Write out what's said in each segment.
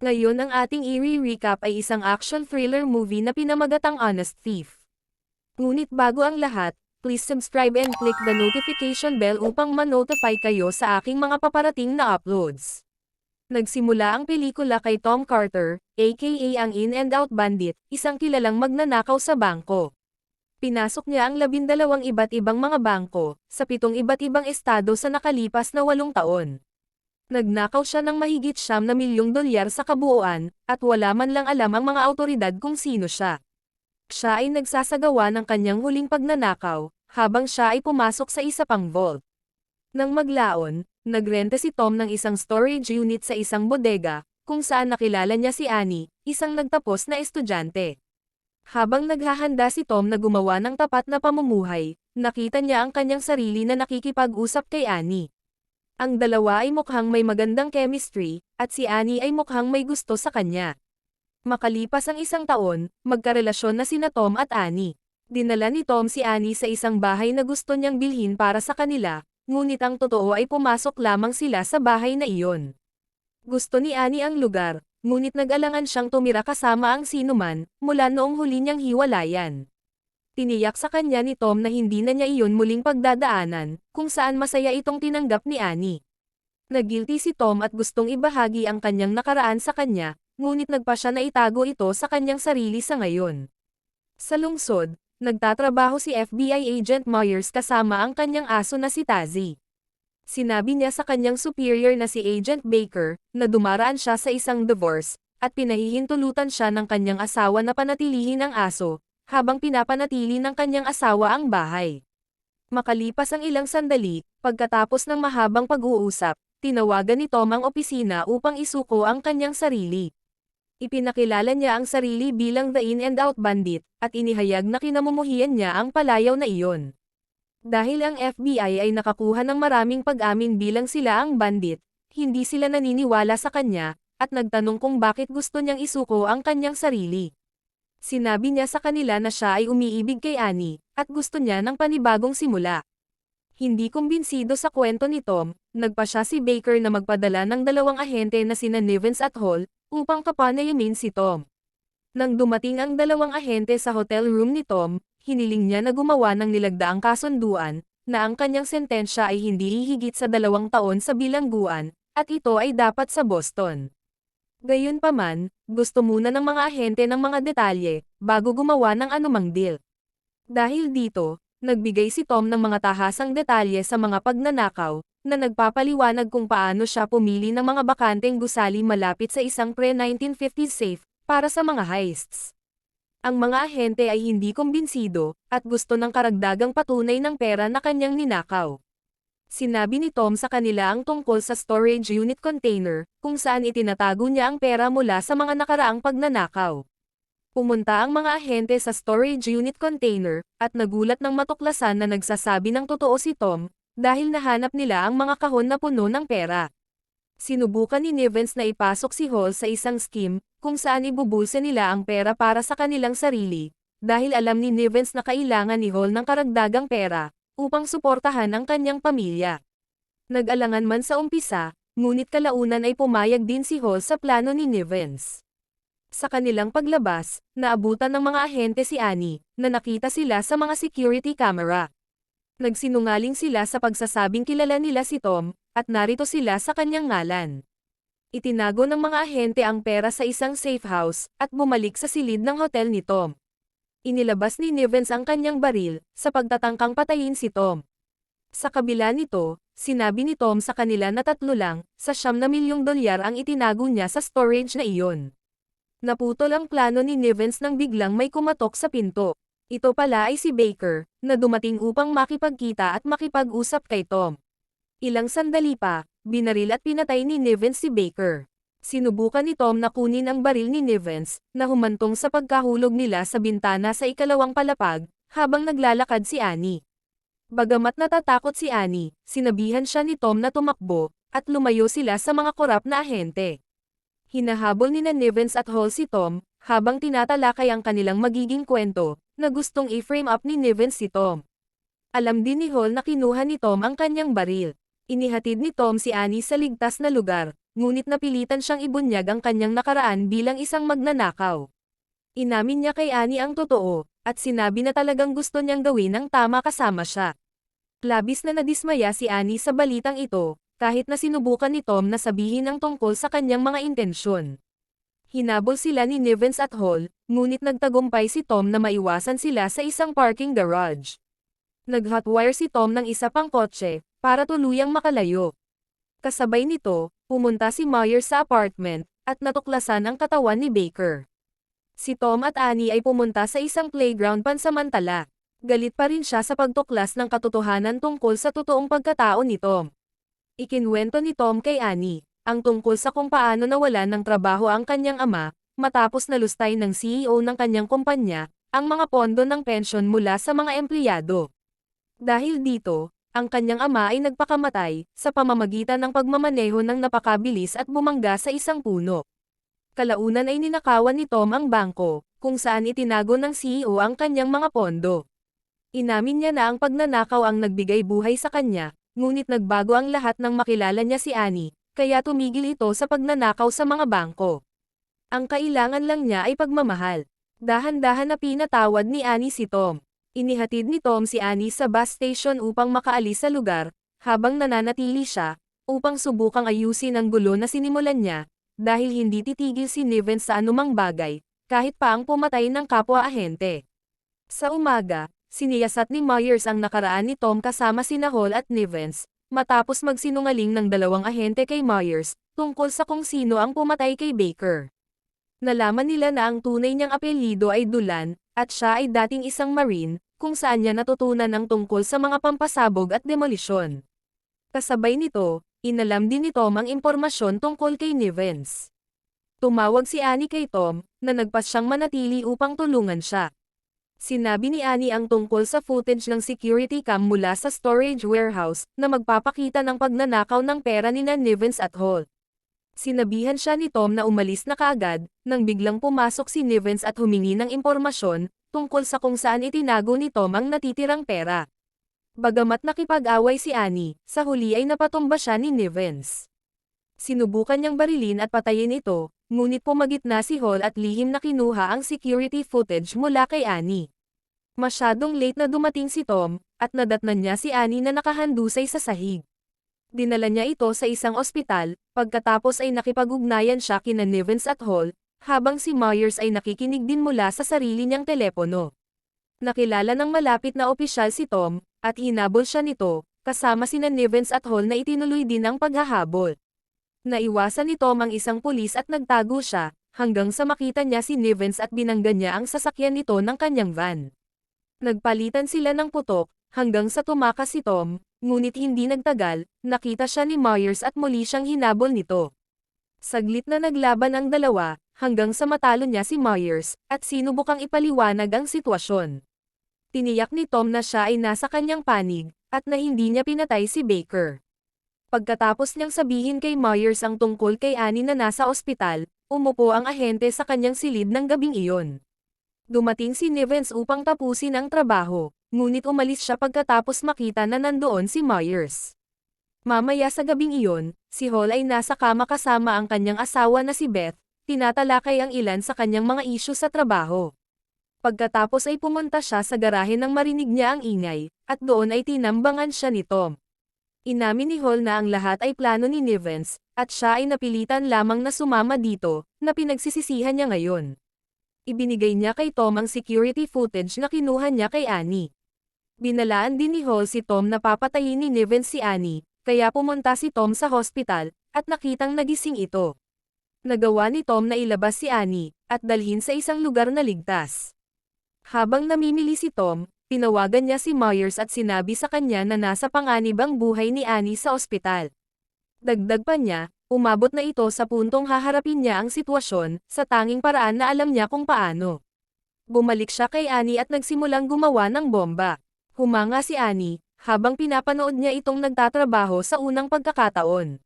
Ngayon ang ating i-recap ay isang action thriller movie na pinamagatang Honest Thief. Ngunit bago ang lahat, please subscribe and click the notification bell upang ma-notify kayo sa aking mga paparating na uploads. Nagsimula ang pelikula kay Tom Carter, aka ang In-N-Out Bandit, isang kilalang magnanakaw sa bangko. Pinasok niya ang 12 iba't ibang mga bangko, sa 7 iba't ibang estado sa nakalipas na 8 taon. Nagnakaw siya ng mahigit $9 milyong sa kabuuan, at wala man lang alam ang mga awtoridad kung sino siya. Siya ay nagsasagawa ng kanyang huling pagnanakaw, habang siya ay pumasok sa isa pang vault. Nang maglaon, nagrenta si Tom ng isang storage unit sa isang bodega, kung saan nakilala niya si Annie, isang nagtapos na estudyante. Habang naghahanda si Tom na gumawa ng tapat na pamumuhay, nakita niya ang kanyang sarili na nakikipag-usap kay Annie. Ang dalawa ay mukhang may magandang chemistry, at si Annie ay mukhang may gusto sa kanya. Makalipas ang 1 taon, magkarelasyon na sina Tom at Annie. Dinala ni Tom si Annie sa isang bahay na gusto niyang bilhin para sa kanila, ngunit ang totoo ay pumasok lamang sila sa bahay na iyon. Gusto ni Annie ang lugar, ngunit nag-alangan siyang tumira kasama ang sinuman, mula noong huli niyang hiwalayan. Tiniyak sa kanya ni Tom na hindi na niya iyon muling pagdadaanan, kung saan masaya itong tinanggap ni Annie. Nagguilty si Tom at gustong ibahagi ang kanyang nakaraan sa kanya, ngunit nagpa siya na itago ito sa kanyang sarili sa ngayon. Sa lungsod, nagtatrabaho si FBI Agent Myers kasama ang kanyang aso na si Tazzy. Sinabi niya sa kanyang superior na si Agent Baker, na dumaraan siya sa isang divorce, at pinahihintulutan siya ng kanyang asawa na panatilihin ang aso, habang pinapanatili ng kanyang asawa ang bahay. Makalipas ang ilang sandali, pagkatapos ng mahabang pag-uusap, tinawagan ni Tom ang opisina upang isuko ang kanyang sarili. Ipinakilala niya ang sarili bilang The In-N-Out Bandit, at inihayag na kinamumuhian niya ang palayaw na iyon. Dahil ang FBI ay nakakuha ng maraming pag-amin bilang sila ang bandit, hindi sila naniniwala sa kanya, at nagtanong kung bakit gusto niyang isuko ang kanyang sarili. Sinabi niya sa kanila na siya ay umiibig kay Annie, at gusto niya ng panibagong simula. Hindi kumbinsido sa kwento ni Tom, nagpa siya si Baker na magpadala ng 2 ahente na sina Nivens at Hall, upang kapanayumin si Tom. Nang dumating ang 2 ahente sa hotel room ni Tom, hiniling niya na gumawa ng nilagdaang kasunduan, na ang kanyang sentensya ay hindi hihigit sa 2 taon sa bilangguan, at ito ay dapat sa Boston. Gayunpaman, gusto muna ng mga ahente ng mga detalye, bago gumawa ng anumang deal. Dahil dito, nagbigay si Tom ng mga tahasang detalye sa mga pagnanakaw, na nagpapaliwanag kung paano siya pumili ng mga bakanteng gusali malapit sa isang pre-1950s safe, para sa mga heists. Ang mga ahente ay hindi kumbinsido, at gusto ng karagdagang patunay ng pera na kanyang ninakaw. Sinabi ni Tom sa kanila ang tungkol sa storage unit container, kung saan itinatago niya ang pera mula sa mga nakaraang pagnanakaw. Pumunta ang mga ahente sa storage unit container, at nagulat ng matuklasan na nagsasabi ng totoo si Tom, dahil nahanap nila ang mga kahon na puno ng pera. Sinubukan ni Nivens na ipasok si Hall sa isang scheme, kung saan ibubulsa nila ang pera para sa kanilang sarili, dahil alam ni Nivens na kailangan ni Hall ng karagdagang pera, upang suportahan ang kanyang pamilya. Nag-alangan man sa umpisa, ngunit kalaunan ay pumayag din si Hall sa plano ni Nivens. Sa kanilang paglabas, naabutan ng mga ahente si Annie, na nakita sila sa mga security camera. Nagsinungaling sila sa pagsasabing kilala nila si Tom, at narito sila sa kanyang ngalan. Itinago ng mga ahente ang pera sa isang safe house, at bumalik sa silid ng hotel ni Tom. Inilabas ni Nivens ang kanyang baril, sa pagtatangkang patayin si Tom. Sa kabila nito, sinabi ni Tom sa kanila na 3 lang, sa $9 milyong ang itinago niya sa storage na iyon. Naputol ang plano ni Nivens nang biglang may kumatok sa pinto. Ito pala ay si Baker, na dumating upang makipagkita at makipag-usap kay Tom. Ilang sandali pa, binaril at pinatay ni Nivens si Baker. Sinubukan ni Tom na kunin ang baril ni Nivens, na humantong sa pagkahulog nila sa bintana sa ikalawang palapag, habang naglalakad si Annie. Bagamat natatakot si Annie, sinabihan siya ni Tom na tumakbo, at lumayo sila sa mga korap na ahente. Hinahabol ni Nivens at Hall si Tom, habang tinatalakay ang kanilang magiging kwento, na gustong i-frame up ni Nivens si Tom. Alam din ni Hall na kinuha ni Tom ang kanyang baril. Inihatid ni Tom si Annie sa ligtas na lugar, ngunit napilitan siyang ibunyag ang kanyang nakaraan bilang isang magnanakaw. Inamin niya kay Annie ang totoo, at sinabi na talagang gusto niyang gawin ang tama kasama siya. Labis na nadismaya si Annie sa balitang ito, kahit na sinubukan ni Tom na sabihin ang tungkol sa kanyang mga intensyon. Hinabol sila ni Nivens at Hall, ngunit nagtagumpay si Tom na maiwasan sila sa isang parking garage. Nag-hotwire si Tom ng isa pang kotse, para tuluyang makalayo. Kasabay nito, pumunta si Myers sa apartment, at natuklasan ang katawan ni Baker. Si Tom at Annie ay pumunta sa isang playground pansamantala. Galit pa rin siya sa pagtuklas ng katotohanan tungkol sa totoong pagkatao ni Tom. Ikinwento ni Tom kay Annie, ang tungkol sa kung paano nawalan ng trabaho ang kanyang ama, matapos nalustay ng CEO ng kanyang kumpanya, ang mga pondo ng pensyon mula sa mga empleyado. Dahil dito, ang kanyang ama ay nagpakamatay, sa pamamagitan ng pagmamaneho ng napakabilis at bumangga sa isang puno. Kalaunan ay ninakawan ni Tom ang bangko, kung saan itinago ng CEO ang kanyang mga pondo. Inamin niya na ang pagnanakaw ang nagbigay buhay sa kanya, ngunit nagbago ang lahat nang makilala niya si Annie, kaya tumigil ito sa pagnanakaw sa mga bangko. Ang kailangan lang niya ay pagmamahal. Dahan-dahan na pinatawad ni Annie si Tom. Inihatid ni Tom si Annie sa bus station upang makaalis sa lugar, habang nananatili siya, upang subukang ayusin ang gulo na sinimulan niya, dahil hindi titigil si Nivens sa anumang bagay, kahit pa ang pumatay ng kapwa-ahente. Sa umaga, siniyasat ni Myers ang nakaraan ni Tom kasama sina Hall at Nivens, matapos magsinungaling ng dalawang ahente kay Myers, tungkol sa kung sino ang pumatay kay Baker. Nalaman nila na ang tunay niyang apelyido ay Dulan, at siya ay dating isang Marine, kung saan niya natutunan ang tungkol sa mga pampasabog at demolisyon. Kasabay nito, inalam din ni Tom ang impormasyon tungkol kay Nivens. Tumawag si Annie kay Tom, na nagpas siyang manatili upang tulungan siya. Sinabi ni Annie ang tungkol sa footage ng security cam mula sa storage warehouse, na magpapakita ng pagnanakaw ng pera nina Nivens at Hall. Sinabihan siya ni Tom na umalis na kaagad, nang biglang pumasok si Nivens at humingi ng impormasyon, tungkol sa kung saan itinago ni Tom ang natitirang pera. Bagamat nakipag-away si Annie, sa huli ay napatumba siya ni Nivens. Sinubukan niyang barilin at patayin ito, ngunit pumagitna si Hall at lihim na kinuha ang security footage mula kay Annie. Masyadong late na dumating si Tom, at nadatnan niya si Annie na nakahandusay sa sahig. Dinala niya ito sa isang ospital, pagkatapos ay nakipag-ugnayan siya kina Nivens at Hall, habang si Myers ay nakikinig din mula sa sarili niyang telepono. Nakilala ng malapit na opisyal si Tom, at hinabol siya nito, kasama sina Nivens at Hall na itinuloy din ang paghahabol. Naiwasan ni Tom ang isang pulis at nagtago siya, hanggang sa makita niya si Nivens at binangga niya ang sasakyan nito ng kanyang van. Nagpalitan sila ng putok, hanggang sa tumakas si Tom, ngunit hindi nagtagal, nakita siya ni Myers at muli siyang hinabol nito. Saglit na naglaban ang dalawa, hanggang sa matalo niya si Myers, at sinubukang ipaliwanag ang sitwasyon. Tiniyak ni Tom na siya ay nasa kanyang panig, at na hindi niya pinatay si Baker. Pagkatapos niyang sabihin kay Myers ang tungkol kay Annie na nasa ospital, umupo ang ahente sa kanyang silid ng gabing iyon. Dumating si Nivens upang tapusin ang trabaho, ngunit umalis siya pagkatapos makita na nandoon si Myers. Mamaya sa gabing iyon, si Hall ay nasa kama kasama ang kanyang asawa na si Beth, tinatalakay ang ilan sa kanyang mga isyu sa trabaho. Pagkatapos ay pumunta siya sa garahe nang marinig niya ang ingay, at doon ay tinambangan siya ni Tom. Inamin ni Hall na ang lahat ay plano ni Nivens, at siya ay napilitan lamang na sumama dito, na pinagsisisihan niya ngayon. Ibinigay niya kay Tom ang security footage na kinuha niya kay Annie. Binalaan din ni Hall si Tom na papatayin ni Nivens si Annie, kaya pumunta si Tom sa hospital, at nakitang nagising ito. Nagawa ni Tom na ilabas si Annie, at dalhin sa isang lugar na ligtas. Habang namimili si Tom, tinawagan niya si Myers at sinabi sa kanya na nasa panganib ang buhay ni Annie sa ospital. Dagdag pa niya, umabot na ito sa puntong haharapin niya ang sitwasyon, sa tanging paraan na alam niya kung paano. Bumalik siya kay Annie at nagsimulang gumawa ng bomba. Humanga si Annie, habang pinapanood niya itong nagtatrabaho sa unang pagkakataon.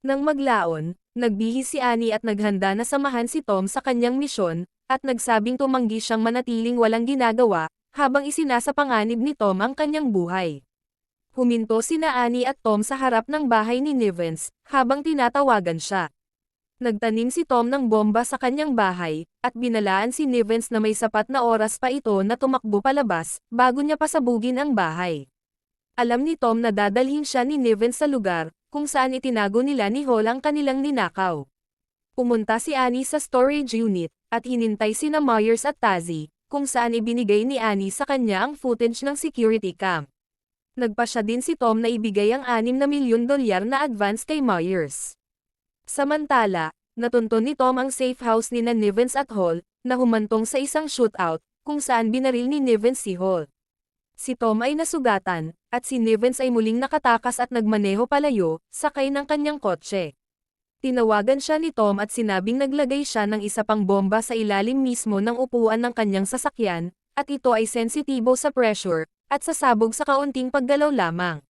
Nang maglaon, nagbihis si Annie at naghanda na samahan si Tom sa kanyang misyon, at nagsabing tumanggi siyang manatiling walang ginagawa, habang isinasapanganib ni Tom ang kanyang buhay. Huminto sina Annie at Tom sa harap ng bahay ni Nivens, habang tinatawagan siya. Nagtanim si Tom ng bomba sa kanyang bahay, at binalaan si Nivens na may sapat na oras pa ito na tumakbo palabas, bago niya pasabugin ang bahay. Alam ni Tom na dadalhin siya ni Nivens sa lugar, kung saan itinago nila ni Hall ang kanilang ninakaw. Pumunta si Annie sa storage unit, at hinintay sina Myers at Tazzy, kung saan ibinigay ni Annie sa kanya ang footage ng security cam. Nagpasya din si Tom na ibigay ang $6 na milyon na advance kay Myers. Samantala, natunton ni Tom ang safe house ni Nivens at Hall, na humantong sa isang shootout, kung saan binaril ni Nivens si Hall. Si Tom ay nasugatan, at si Nivens ay muling nakatakas at nagmaneho palayo, sakay ng kanyang kotse. Tinawagan siya ni Tom at sinabing naglagay siya ng isa pang bomba sa ilalim mismo ng upuan ng kanyang sasakyan, at ito ay sensitibo sa pressure, at sasabog sa kaunting paggalaw lamang.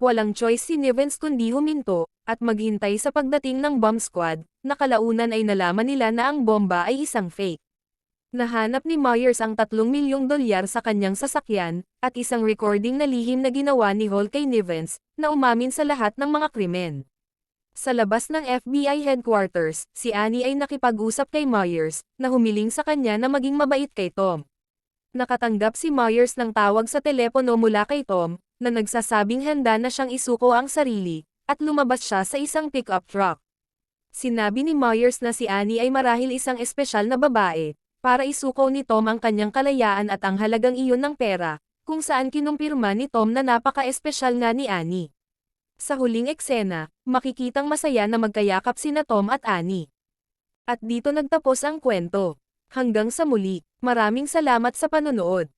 Walang choice si Nivens kundi huminto, at maghintay sa pagdating ng bomb squad, na kalaunan ay nalaman nila na ang bomba ay isang fake. Nahanap ni Myers ang $3 milyong sa kanyang sasakyan, at isang recording na lihim na ginawa ni Hall kay Nivens, na umamin sa lahat ng mga krimen. Sa labas ng FBI headquarters, si Annie ay nakipag-usap kay Myers, na humiling sa kanya na maging mabait kay Tom. Nakatanggap si Myers ng tawag sa telepono mula kay Tom, na nagsasabing handa na siyang isuko ang sarili, at lumabas siya sa isang pickup truck. Sinabi ni Myers na si Annie ay marahil isang espesyal na babae, para isuko ni Tom ang kanyang kalayaan at ang halagang iyon ng pera, kung saan kinumpirma ni Tom na napaka-espesyal nga ni Annie. Sa huling eksena, makikitang masaya na magkayakap sina Tom at Annie. At dito nagtapos ang kwento. Hanggang sa muli, maraming salamat sa panonood.